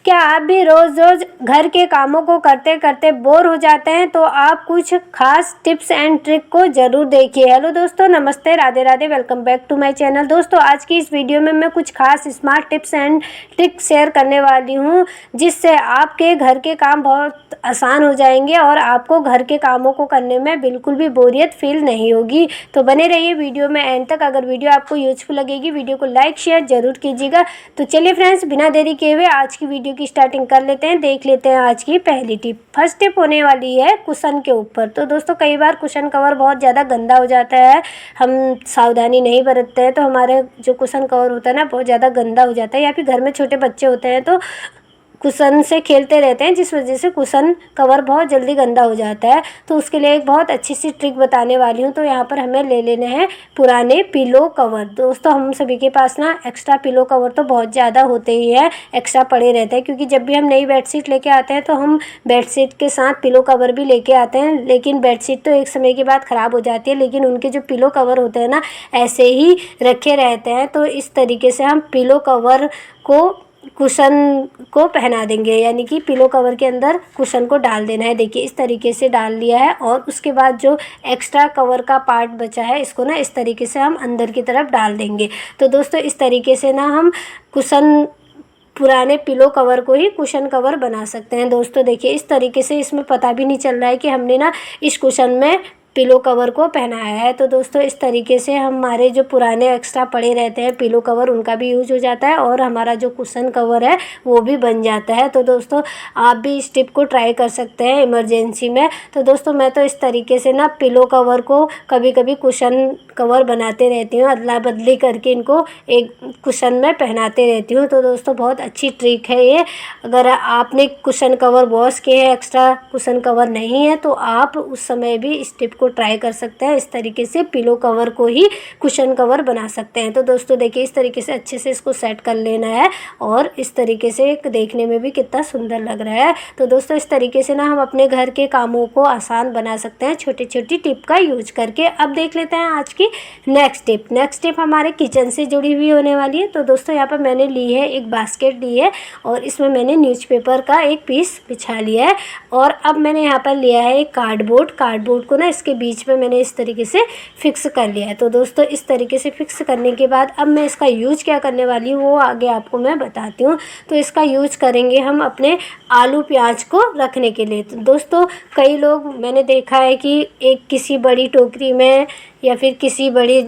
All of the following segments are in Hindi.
क्या आप भी रोज़ रोज़ घर के कामों को करते करते बोर हो जाते हैं? तो आप कुछ खास टिप्स एंड ट्रिक को ज़रूर देखिए। हेलो दोस्तों, नमस्ते, Radhe Radhe, welcome back to my channel. दोस्तों, आज की इस वीडियो में मैं कुछ खास smart tips and tricks share करने वाली हूँ, जिससे आपके घर के काम बहुत आसान हो जाएंगे और आपको घर के कामों को करने में बिल्कुल भी बोरियत फील नहीं होगी। तो बने रहिए वीडियो में एंड तक। अगर वीडियो आपको यूजफुल लगेगी, वीडियो को लाइक शेयर ज़रूर कीजिएगा। तो चलिए फ्रेंड्स, बिना देरी किए हुए आज की वीडियो की स्टार्टिंग कर लेते हैं। देख लेते हैं आज की पहली टिप। फर्स्ट टिप होने वाली है कुशन के ऊपर। तो दोस्तों, कई बार कुशन कवर बहुत ज़्यादा गंदा हो जाता है, हम सावधानी नहीं बरतते हैं तो हमारे जो कुशन कवर होता है ना, बहुत ज़्यादा गंदा हो जाता है। या फिर घर में छोटे बच्चे होते हैं तो कुशन से खेलते रहते हैं, जिस वजह से कुशन कवर बहुत जल्दी गंदा हो जाता है। तो उसके लिए एक बहुत अच्छी सी ट्रिक बताने वाली हूँ। तो यहाँ पर हमें ले लेने हैं पुराने पिलो कवर। दोस्तों, हम सभी के पास ना एक्स्ट्रा पिलो कवर तो बहुत ज़्यादा होते ही हैं, एक्स्ट्रा पड़े रहते हैं, क्योंकि जब भी हम नई बेडशीट लेके आते हैं तो हम बेडशीट के साथ पिलो कवर भी लेके आते हैं। लेकिन बेडशीट तो एक समय के बाद ख़राब हो जाती है, लेकिन उनके जो पिलो कवर होते हैं ना, ऐसे ही रखे रहते हैं। तो इस तरीके से हम पिलो कवर को कुशन को पहना देंगे, यानी कि पिलो कवर के अंदर कुशन को डाल देना है। देखिए, इस तरीके से डाल लिया है और उसके बाद जो एक्स्ट्रा कवर का पार्ट बचा है, इसको ना इस तरीके से हम अंदर की तरफ डाल देंगे। तो दोस्तों, इस तरीके से ना हम कुशन पुराने पिलो कवर को ही कुशन कवर बना सकते हैं। दोस्तों देखिए, इस तरीके से इसमें पता भी नहीं चल रहा है कि हमने ना इस कुशन में पिलो कवर को पहनाया है। तो दोस्तों, इस तरीके से हमारे जो पुराने एक्स्ट्रा पड़े रहते हैं पिलो कवर, उनका भी यूज हो जाता है और हमारा जो कुशन कवर है वो भी बन जाता है। तो दोस्तों, आप भी इस टिप को ट्राई कर सकते हैं इमरजेंसी में। तो दोस्तों, मैं तो इस तरीके से ना पिलो कवर को कभी कभी कुशन कवर बनाते रहती हूँ, अदला बदली करके इनको एक कुशन में पहनाते रहती हूँ। तो दोस्तों, बहुत अच्छी ट्रिक है ये। अगर आपने कुशन कवर वॉश किए हैं, एक्स्ट्रा कुशन कवर नहीं है, तो आप उस समय भी इस टिप को ट्राई कर सकते हैं। इस तरीके से पिलो कवर को ही कुशन कवर बना सकते हैं। तो दोस्तों देखिए, इस तरीके से अच्छे से इसको सेट कर लेना है और इस तरीके से देखने में भी कितना सुंदर लग रहा है। तो दोस्तों, इस तरीके से ना हम अपने घर के कामों को आसान बना सकते हैं छोटी छोटी टिप का यूज करके। अब देख लेते हैं आज की नेक्स्ट टिप। नेक्स्ट टिप हमारे किचन से जुड़ी हुई होने वाली है। तो दोस्तों, यहाँ पर मैंने ली है एक बास्केट ली है और इसमें मैंने न्यूज़पेपर का एक पीस बिछा लिया है और अब मैंने यहाँ पर लिया है एक कार्डबोर्ड को ना इसके बीच में मैंने इस तरीके से फिक्स कर लिया है। तो दोस्तों, इस तरीके से फिक्स करने के बाद अब मैं इसका यूज क्या करने वाली हूँ वो आगे आपको मैं बताती हूँ। तो इसका यूज करेंगे हम अपने आलू प्याज को रखने के लिए। तो दोस्तों, कई लोग मैंने देखा है कि एक किसी बड़ी टोकरी में या फिर किसी बड़ी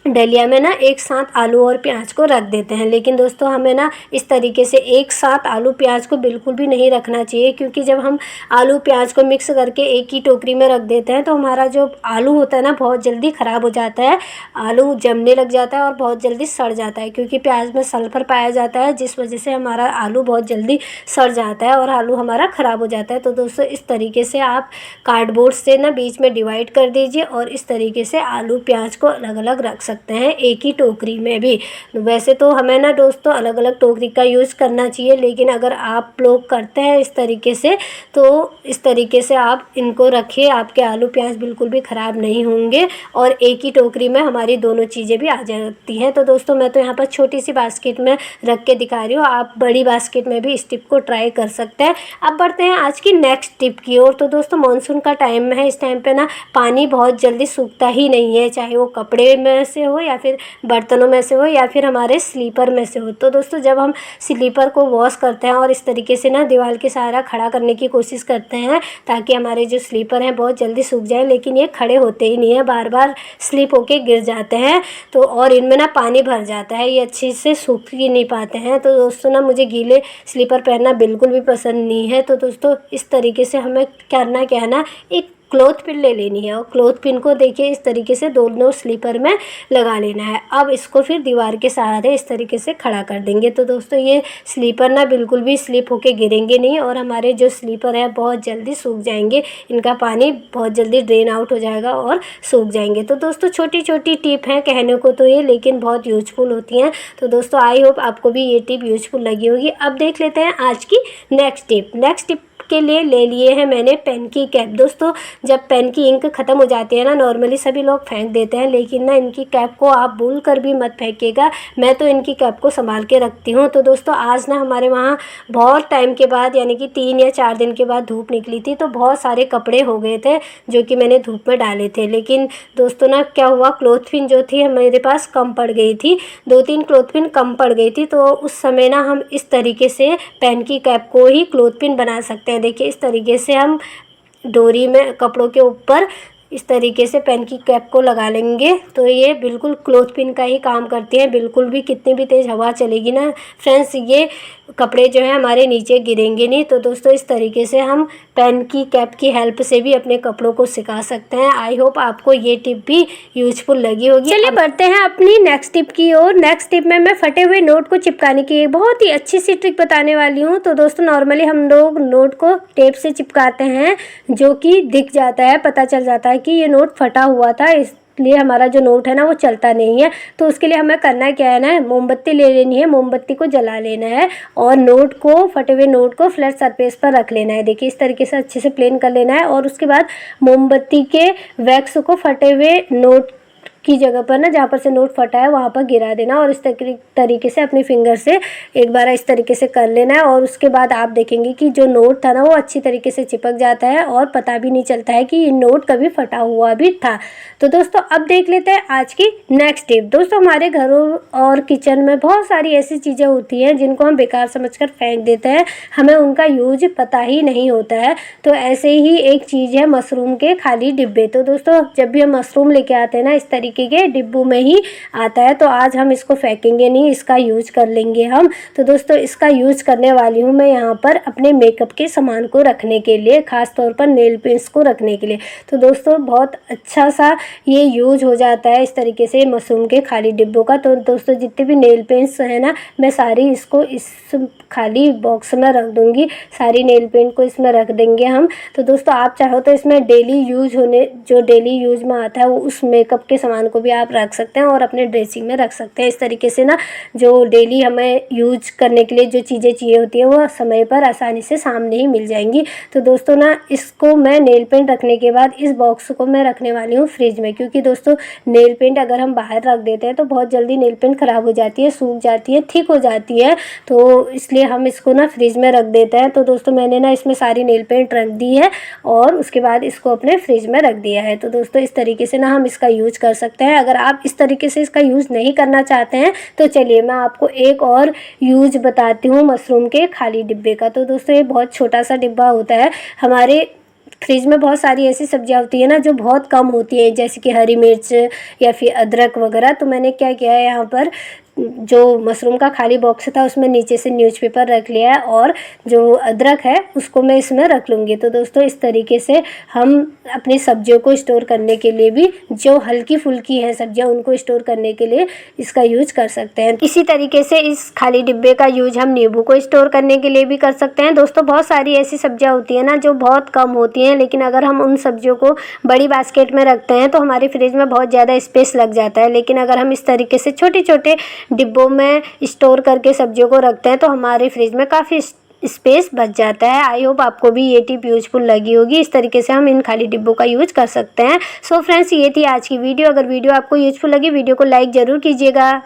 डलिया में ना एक साथ आलू और प्याज को रख देते हैं। लेकिन दोस्तों, हमें ना इस तरीके से एक साथ आलू प्याज को बिल्कुल भी नहीं रखना चाहिए, क्योंकि जब हम आलू प्याज को मिक्स करके एक ही टोकरी में रख देते हैं तो हमारा जो आलू होता है ना, बहुत जल्दी ख़राब हो जाता है। आलू जमने लग जाता है और बहुत जल्दी सड़ जाता है, क्योंकि प्याज में सल्फर पाया जाता है, जिस वजह से हमारा आलू बहुत जल्दी सड़ जाता है और आलू हमारा ख़राब हो जाता है। तो दोस्तों, इस तरीके से आप कार्डबोर्ड से ना बीच में डिवाइड कर दीजिए और इस तरीके से आलू प्याज को अलग अलग रख सकते हैं एक ही टोकरी में भी। वैसे तो हमें ना दोस्तों अलग अलग टोकरी का यूज़ करना चाहिए, लेकिन अगर आप लोग करते हैं इस तरीके से तो इस तरीके से आप इनको रखिए, आपके आलू प्याज बिल्कुल भी ख़राब नहीं होंगे और एक ही टोकरी में हमारी दोनों चीज़ें भी आ जाती हैं। तो दोस्तों, मैं तो यहाँ पर छोटी सी बास्केट में रख के दिखा रही हूँ, आप बड़ी बास्केट में भी इस टिप को ट्राई कर सकते हैं। अब बढ़ते हैं आज की नेक्स्ट टिप की ओर। तो दोस्तों, मानसून का टाइम है, इस टाइम पे ना पानी बहुत जल्दी सूखता ही नहीं है, चाहे वो कपड़े में से हो या फिर बर्तनों में से हो या फिर हमारे स्लीपर में से हो। तो दोस्तों, जब हम स्लीपर को वॉश करते हैं और इस तरीके से ना दीवार के सहारा खड़ा करने की कोशिश करते हैं ताकि हमारे जो स्लीपर हैं बहुत जल्दी सूख जाए, लेकिन ये खड़े होते ही नहीं है, बार बार स्लिप होके गिर जाते हैं। तो और इनमें ना पानी भर जाता है, ये अच्छे से सूख ही नहीं पाते हैं। तो दोस्तों ना, मुझे गीले स्लीपर पहनना बिल्कुल भी पसंद नहीं है। तो दोस्तों, इस तरीके से हमें करना क्या है ना, एक क्लॉथ पिन ले लेनी है और क्लॉथ पिन को देखिए इस तरीके से दोनों स्लीपर में लगा लेना है। अब इसको फिर दीवार के सहारे इस तरीके से खड़ा कर देंगे। तो दोस्तों, ये स्लीपर ना बिल्कुल भी स्लिप होके गिरेंगे नहीं और हमारे जो स्लीपर है बहुत जल्दी सूख जाएंगे, इनका पानी बहुत जल्दी ड्रेन आउट हो जाएगा और सूख जाएंगे। तो दोस्तों, छोटी छोटी टिप हैं कहने को तो ये, लेकिन बहुत यूजफुल होती हैं। तो दोस्तों, आई होप आपको भी ये टिप यूजफुल लगी होगी। अब देख लेते हैं आज की नेक्स्ट टिप। नेक्स्ट टिप के लिए ले लिए हैं मैंने पेन की कैप। दोस्तों जब पेन की इंक ख़त्म हो जाती है ना, नॉर्मली सभी लोग फेंक देते हैं, लेकिन ना इनकी कैप को आप भूल कर भी मत फेंकिएगा। मैं तो इनकी कैप को संभाल के रखती हूँ। तो दोस्तों आज ना हमारे वहाँ बहुत टाइम के बाद, यानी कि 3 या 4 दिन के बाद धूप निकली थी, तो बहुत सारे कपड़े हो गए थे जो कि मैंने धूप में डाले थे। लेकिन दोस्तों ना क्या हुआ, क्लॉथ पिन जो थी मेरे पास कम पड़ गई थी, 2-3 क्लॉथ पिन कम पड़ गई थी। तो उस समय ना हम इस तरीके से पेन की कैप को ही क्लॉथ पिन बना सकते हैं। देखिए इस तरीके से हम डोरी में कपड़ों के ऊपर इस तरीके से पेन की कैप को लगा लेंगे तो ये बिल्कुल क्लॉथ पिन का ही काम करती है। बिल्कुल भी कितनी भी तेज़ हवा चलेगी ना फ्रेंड्स, ये कपड़े जो है हमारे नीचे गिरेंगे नहीं। तो दोस्तों इस तरीके से हम पेन की कैप की हेल्प से भी अपने कपड़ों को सिखा सकते हैं। आई होप आपको ये टिप भी यूजफुल लगी होगी। चलिए बढ़ते हैं अपनी नेक्स्ट टिप की ओर। नेक्स्ट टिप में मैं फटे हुए नोट को चिपकाने की एक बहुत ही अच्छी सी ट्रिक बताने वाली हूँ। तो दोस्तों नॉर्मली हम लोग नोट को टेप से चिपकाते हैं, जो कि दिख जाता है, पता चल जाता है कि ये नोट फटा हुआ था, इसलिए हमारा जो नोट है ना वो चलता नहीं है। तो उसके लिए हमें करना क्या है ना, मोमबत्ती ले लेनी है, मोमबत्ती को जला लेना है और नोट को, फटे हुए नोट को फ्लैट सरफेस पर रख लेना है। देखिए इस तरीके से अच्छे से प्लेन कर लेना है और उसके बाद मोमबत्ती के वैक्स को फटे हुए नोट की जगह पर ना, जहाँ पर से नोट फटा है वहाँ पर गिरा देना और इस तरीके से अपने फिंगर से एक बार इस तरीके से कर लेना है। और उसके बाद आप देखेंगे कि जो नोट था ना वो अच्छी तरीके से चिपक जाता है और पता भी नहीं चलता है कि ये नोट कभी फटा हुआ भी था। तो दोस्तों अब देख लेते हैं आज की नेक्स्ट टिप। दोस्तों हमारे घरों और किचन में बहुत सारी ऐसी चीज़ें होती हैं जिनको हम बेकार समझकर फेंक देते हैं, हमें उनका यूज पता ही नहीं होता है। तो ऐसे ही एक चीज़ है मशरूम के खाली डिब्बे। तो दोस्तों जब भी हम मशरूम लेके आते हैं ना, इस तरीके के डिब्बों में ही आता है। तो आज हम इसको फेंकेंगे नहीं, इसका यूज कर लेंगे हम। तो दोस्तों इसका यूज करने वाली हूँ मैं यहाँ पर अपने मेकअप के सामान को रखने के लिए, खास तौर पर नेल पेंट्स को रखने के लिए। तो दोस्तों बहुत अच्छा सा ये यूज हो जाता है इस तरीके से मशरूम के खाली डिब्बों का। तो दोस्तों जितने भी नेल पेंट्स हैं ना, मैं सारी इसको इस खाली बॉक्स में रख दूँगी, सारी नेल पेंट को इसमें रख देंगे हम। तो दोस्तों आप चाहो तो इसमें डेली यूज होने, जो डेली यूज में आता है वो उस मेकअप के सामान को भी आप रख सकते हैं और अपने ड्रेसिंग में रख सकते हैं। इस तरीके से ना जो डेली हमें यूज करने के लिए जो चीज़ें चाहिए होती हैं वो समय पर आसानी से सामने ही मिल जाएंगी। तो दोस्तों ना इसको मैं नेल पेंट रखने के बाद इस बॉक्स को मैं रखने वाली हूँ फ्रिज में, क्योंकि दोस्तों नेल पेंट अगर हम बाहर रख देते हैं तो बहुत जल्दी नेल पेंट ख़राब हो जाती है, सूख जाती है, थिक हो जाती है। तो इसलिए हम इसको ना फ्रिज में रख देते हैं। तो दोस्तों मैंने ना इसमें सारी नेल पेंट रख दी है और उसके बाद इसको अपने फ्रिज में रख दिया है। तो दोस्तों इस तरीके से ना हम इसका यूज कर सकते हैं। अगर आप इस तरीके से इसका यूज़ नहीं करना चाहते हैं तो चलिए मैं आपको एक और यूज बताती हूँ मशरूम के खाली डिब्बे का। तो दोस्तों ये बहुत छोटा सा डिब्बा होता है। हमारे फ्रिज में बहुत सारी ऐसी सब्जियां होती है ना जो बहुत कम होती है, जैसे कि हरी मिर्च या फिर अदरक वगैरह। तो मैंने क्या किया है, यहाँ पर जो मशरूम का खाली बॉक्स था उसमें नीचे से न्यूज़पेपर रख लिया है और जो अदरक है उसको मैं इसमें रख लूँगी। तो दोस्तों इस तरीके से हम अपनी सब्जियों को स्टोर करने के लिए भी, जो हल्की फुल्की है सब्जियां उनको स्टोर करने के लिए इसका यूज कर सकते हैं। इसी तरीके से इस खाली डिब्बे का यूज हम नींबू को स्टोर करने के लिए भी कर सकते हैं। दोस्तों बहुत सारी ऐसी सब्जियाँ होती हैं ना जो बहुत कम होती हैं, लेकिन अगर हम उन सब्जियों को बड़ी बास्केट में रखते हैं तो हमारे फ्रिज में बहुत ज़्यादा स्पेस लग जाता है। लेकिन अगर हम इस तरीके से छोटे छोटे डिब्बों में स्टोर करके सब्जियों को रखते हैं तो हमारे फ्रिज में काफ़ी स्पेस बच जाता है। आई होप आपको भी ये टिप यूजफुल लगी होगी। इस तरीके से हम इन खाली डिब्बों का यूज कर सकते हैं। सो फ्रेंड्स ये थी आज की वीडियो। अगर वीडियो आपको यूजफुल लगी, वीडियो को लाइक ज़रूर कीजिएगा।